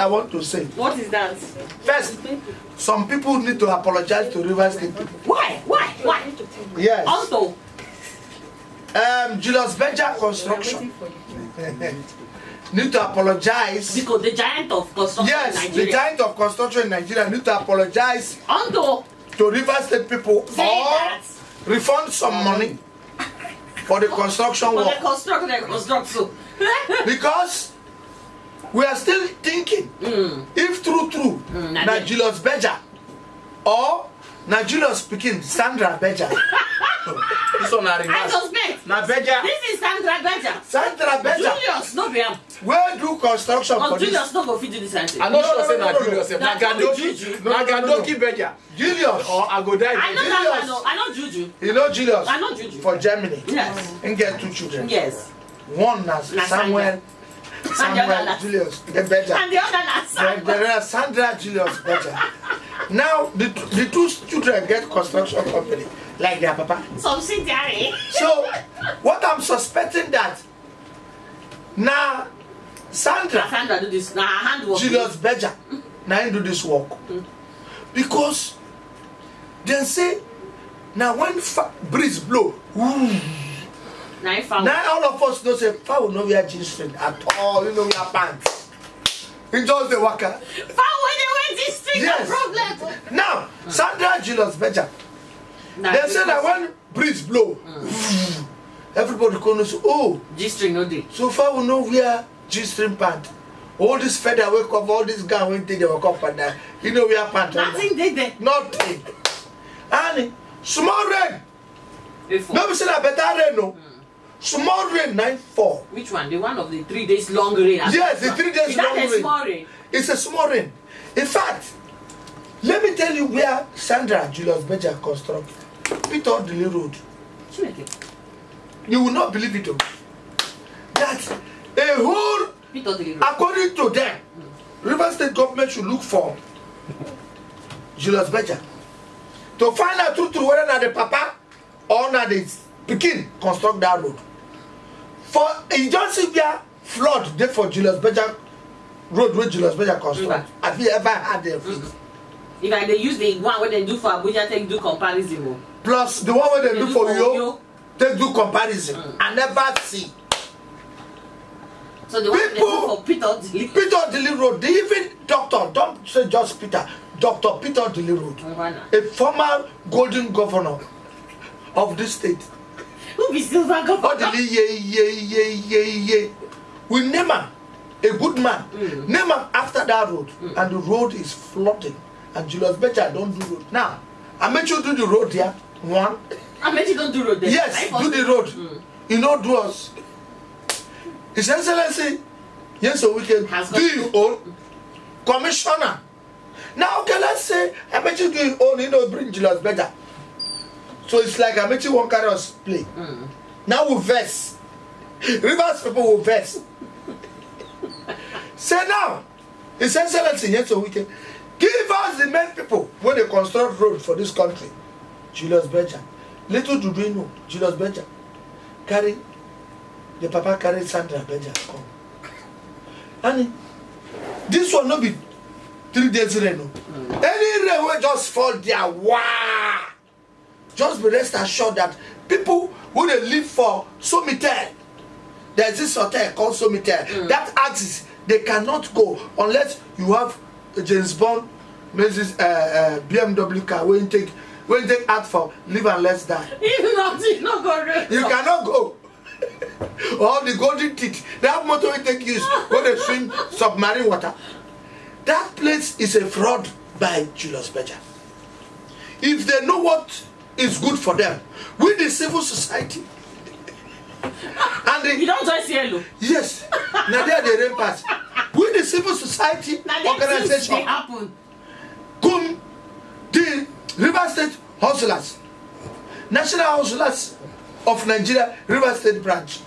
I want to say. What is that? First, some people need to apologize to Rivers State people. Why? Yes. Also, Julius Berger Construction need to apologize. because the giant of construction in Yes, Nigeria. the giant of construction in Nigeria need to apologize Also, to Rivers State people say or that. refund some money for the construction For the work. construction. Because we are still thinking if true, na Julius Berger or na Julius speaking Sandra Berger. This one na I reverse. suspect. Na Berger. This is Sandra Berger. Sandra Berger. Julius, no be am. Where do construction for Because this? Julius no go fit do this thing. I'm not sure No, say no, na no, no. Julius. Na That's not Gandoki. Juju. Na Gandoki Berger. Julius. Or I go die. I know Julius. that one. I know Juju. You know Julius I know Juju. for Germany. Yes. And get 2 children. Yes. One as Na Samuel Sandra. Julius Berger. And the other na Sandra. There are Sandra Julius Berger. Now the 2 children get construction company like their papa. Subsidiary. So what I'm suspecting that now Sandra Sandra do this. Na her handwork. Julius Berger now him do this work because they say now when breeze blow Na him found. now all of us know say fowl no wear jeans string at all, you know wear pants. He just the worker. Found when they went this thing. Yes. No problem. Now Sandra Julius Berger. They say that when breeze blow, everybody can say, oh, G-string no dey. so far we know we are G-string pant. All this feather wake up, all this gown when they wake up and that. You know we are pant. Nothing dey there. Nothing. And small rain. Before. No, we say that better rain, no. Small rain, 9-4. Which one? The one of the 3 days long rain. Yes, the 3 days Is that long a rain. small rain? It's a small rain. In fact, let me tell you where Sandra Julius Berger construct Peter Dele Road. Chineke. You will not believe it. That a whole, Peter Dele Road. according to them, Rivers State government should look for Julius Berger to find out true whether na the papa or na the pikin construct that road. For you just see where flood there for Julius Berger road where Julius Berger construct. Have you ever had them? If I dey use the one wey dem do for Abuja take do comparison o. Plus the one where they do for you, Uyo. take do comparison. I never see. So the one wey dem do People- for Peter Dele. Peter Dele Road, they even doctor, don't say just Peter, Dr. Peter Dele Road, a former golden governor of this state. Who be silver Oh, governor? Dele, yeah. We name him a good man. Name him after that road, and the road is flooding. And Julius Berger don't do road. Now, I made you do the road here. One, I bet you don't do road there. yes, do the road. You know, do us. His Excellency, yes, so we can Has do got his own commissioner. Now, okay, let's say I bet you do his own, you know, bring Julius Berger. So it's like I bet you won't carry us play. Now we verse. Rivers people will verse. Say now, His Excellency, yes, so we can give us the main people when they construct road for this country. Julius Berger. Little do we know, Julius Berger carry the papa carry Sandra Berger come. And this one not be 3 days rain. No. Any rain will just fall there. Wow! Just be rest assured that people who they live for Somitel, there's this hotel called Somitel. That axis they cannot go unless you have a James Bond, Mrs. BMW car when you take out for live and let's die. You not go rain. You cannot go. All the golden teeth. That motor we take use when they swim submarine water. That place is a fraud by Julius Berger. If they know what is good for them, with the civil society, and You the, don't join Cielo. yes, now they are the rain pass. With the civil society Now things dey organization, happen. come the River State Hustlers, National Hustlers of Nigeria, River State branch.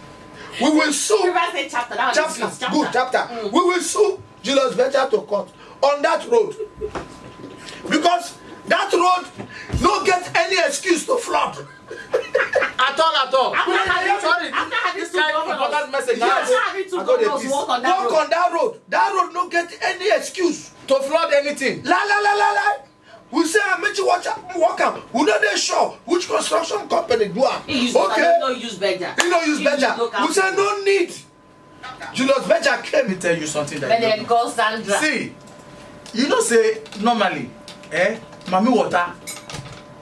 We will sue. River State chapter. That was Chapter, chapter. good chapter. We will sue Julius Berger to court on that road because that road no get any excuse to flood. At all. Sorry, this kind of important message. Yes. I got the peace. Walk on that Walk road. on that road. That road no get any excuse. To flood anything. La. We say I make you watch out, walk out. We know they sure which construction company do am. He use Okay. no use Beja. He no use Beja. We say no need. Julius Beja came. Let me tell you something that But you then don't call Sandra. know. See, you know say normally, Mami Water,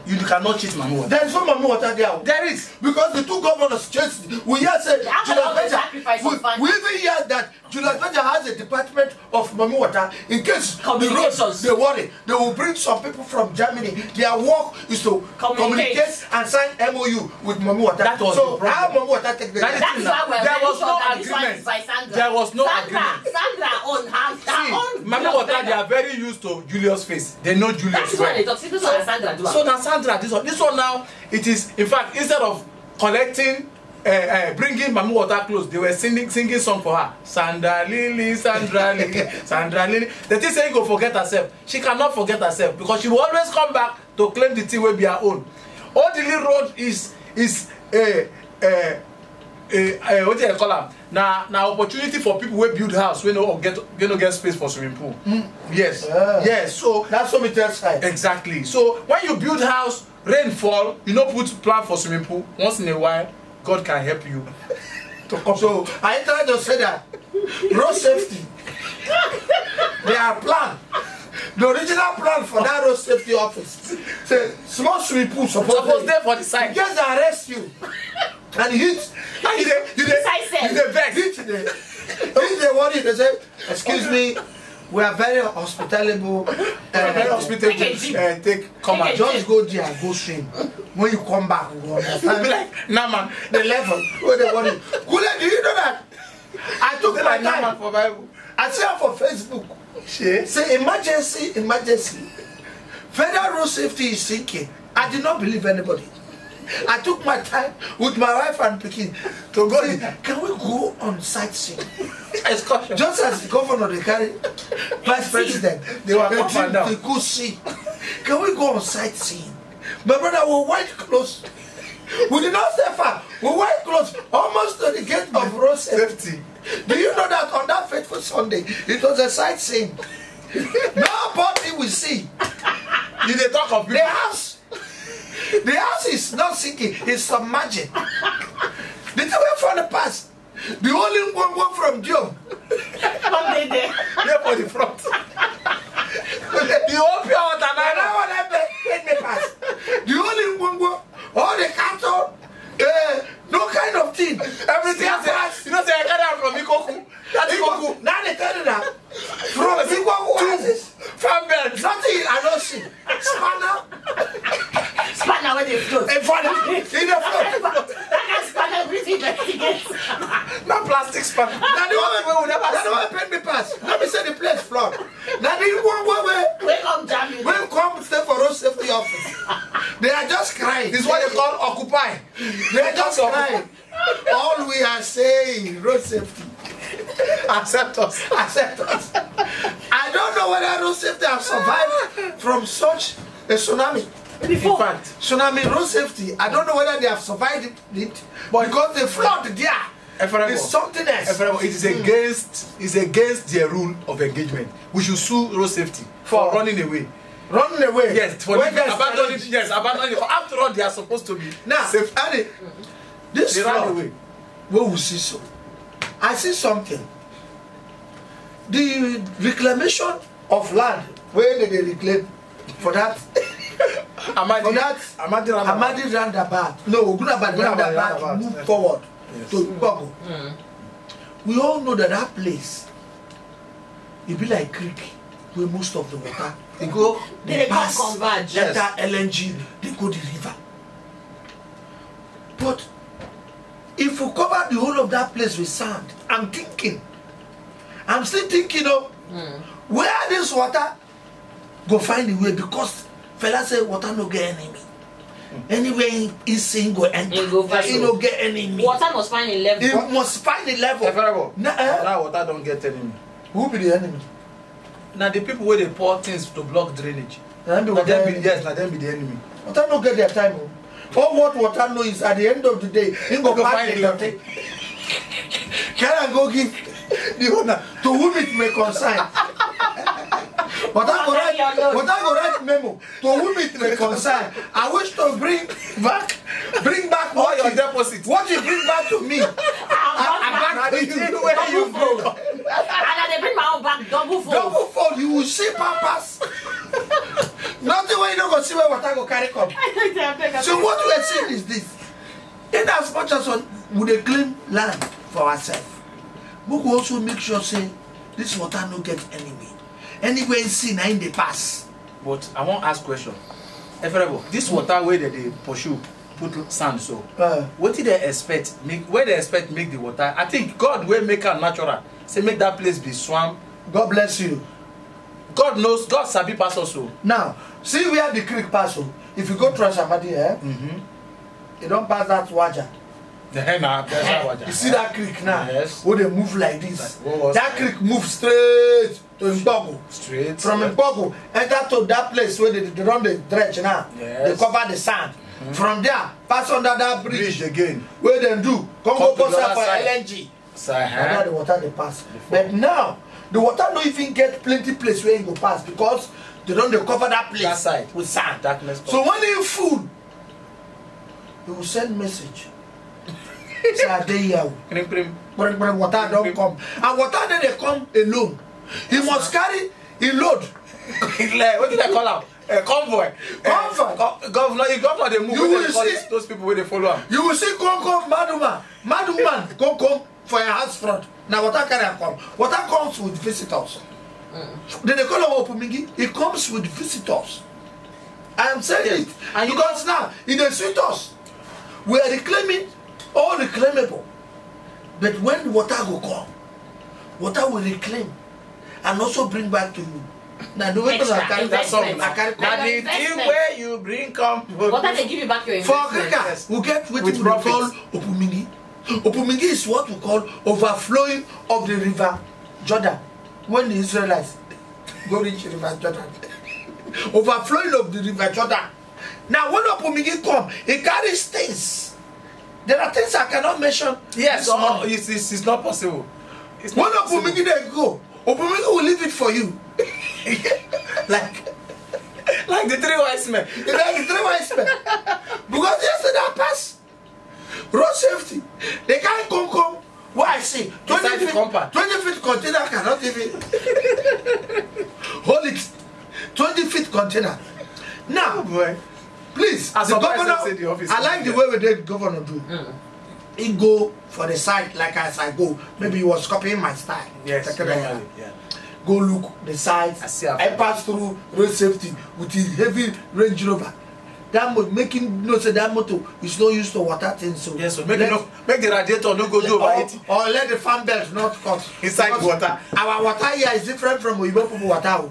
you cannot cheat Mami Water. There is no money water there. There is. Because the two governors just we hear say They have Julius a lot of Beja. sacrifice on funds. We even hear that Julius Beja has a department of money water in case the road Communications. they worry. They will bring some people from Germany. Their work is to communicate and sign MOU with money water. That was so the problem. how money water take the That is That is why we're There very was sure no that this one agreement. is by Sandra. There was no Sandra, agreement. Sandra on her See, own. Mami Water, they are very used to Julius' face. They know Julius That is why they well. talk. See, this one Sandra do. So now Sandra, this one now, it is, in fact, instead of collecting, bringing Mami Water close, they were singing song for her. Sandra Lily, Sandra Lily, Sandra Lily. The thing saying go forget herself. She cannot forget herself because she will always come back to claim the thing will be her own. Odili Road is what do you call am? Now opportunity for people who build house, we no get space for swimming pool. Yes, yes. So that's what we tell side. exactly. So when you build house, rain fall, you no put plan for swimming pool. Once in a while, God can help you to come. So I try to say that road safety. They are plan. The original plan for that road safety office. Say small swimming pool Suppose there for the in side. case they arrest you and hit and you dey vex. hit the worry they say excuse me we are very hospitable Very hospital take come out. just go there and go swim when you come back we go Be understand like, nah man. the level wey dey worry Kule do you know that I took Be my like, nah man time for Bible. I see am for Facebook Shey. say emergency federal road safety is sinking. I did not believe anybody. I took my time with my wife and pikin to go there. Can we go on sightseeing? Excursion. Just as the governor they carry vice president, They were up and down. they go see. Can we go on sightseeing? My brother will white clothes. We did not stay far. We white clothes almost to the gate of road safety. Do you know that on that fateful Sunday it was a sightseeing? Nobody will see. You dey talk of The people. house is not sinking, it's submerging. The thing went from the past. The only one from Job. Come there. Here for the front. The whole pure water And now. I want to let me pass. The only one, all the cattle, no kind of thing. Everything else. You know say I carry am from Ikoku. That Ikoku. Now they tell you that. From Ikoku, Fan belt. nothing I don't see. Spanner, Spanner where they float. in front of me, in the floor. That can spanner breathing investigate. Not plastic span. Now the one that one paid me pass. Let me say the place flood. Now the one where Wake up, jam you. when come stay for road safety office, they are just crying. This is what they call occupy. They are just crying. All we are saying, road safety, Accept us. accept us. I don't know whether road safety have survived from such a tsunami. In fact, Tsunami road safety, I don't know whether they have survived it, but because the flood there is something else. it is against their rule of engagement. We should sue road safety for running away. Running away. Yes, for When there's abandoning. challenge. Yes, abandoning. After all, they are supposed to be Now, safe. Annie, this They ran flood, away. where we see so, I see something. The reclamation of land, where did they reclaim for that? Amadi, For that, Amadi Roundabout. Amadi roundabout. No, Ogunabad roundabout move yes. forward Yes. to Igbogo. We all know that that place, it be like creek where most of the water they go, They come pass converge. enter LNG, they go the river. But if we cover the whole of that place with sand, I'm still thinking of where this water go find the way, because fella say water no get enemy. Anywhere he sing go enter, He go find he no get enemy. Water must find a level. He must find the level. Now water don't get enemy. Who be the enemy? Now the people where they pour things to block drainage. Na them be Now water them be enemy. yes, now them be the enemy. Water no get their time. Oh. All what water know is at the end of the day, he go find the dirty. Can I go give the owner to whom it may concern? But I go write memo to whom it may concern. I wish to bring back all your deposits. What you bring back to me, I back to you where you go. And they bring my own back double fold. Double fold, you will see purpose. Nothing where you don't go see where water go carry come. So what we are saying is this: in as much as we dey claim land for ourselves, we go also make sure say this water no get enemy. Anywhere in sea, na in the pass. But I want ask question. This water where they pursue, put sand so. What did they expect? Where they expect make the water? I think God will make it natural. Say make that place be swamp. God bless you. God knows. God sabi pass also. Now, see where the creek pass. If you go to Ashamadi, you don't pass that water. The henna, you see that creek now? Yes. Where they move like this. That creek moves straight to Mbogo. Straight. From Mbogo, enter to that place where they run the dredge now. Yes. They cover the sand. From there, pass under that bridge again. Where they do. Come go for LNG. Under the water they pass. But now, the water don't even get plenty place where you go pass because they don't cover that place that side with sand. Darkness. So when you full, you will send message. Say a day here. Water don't come. And water then they come alone. He must carry a load. What did I call out? A convoy. Governor, they move. You will see those people where they follow him. You will see come mad woman come for your house front. Now water carry come. Water comes with visitors. Then they call him Opumingi. It comes with visitors. I am saying it. And because now in the suitors, we are reclaiming all reclaimable. But when the water will come, water will reclaim and also bring back to you. Now the way I carry that song, I carry the where you bring come. Water they give you back your investment. For Africa, we get what we call Opumingi. Opumingi is what we call overflowing of the river Jordan. When the Israelites go reach river Jordan. Overflowing of the river Jordan. Now when Opumingi come, it carries things. There are things I cannot mention. Yes, it's not possible. It's when Opumingi they go, Opumingi will leave it for you. like the three wise men. Like the three wise men. Because yesterday I passed road safety. They can't come. What I see, 20 feet container cannot even hold it. 20 feet container. Now, please, the governor, I like the way we did governor do. He go for the side like as I go. Maybe he was copying my style. Yes, yeah. Go look the sides. I pass through road safety with the heavy Range Rover. That making say that motor is not used to water things. So yes, so make the radiator no go do over it. Or let the fan belt not cut inside water. Our water here is different from Oyibo people water.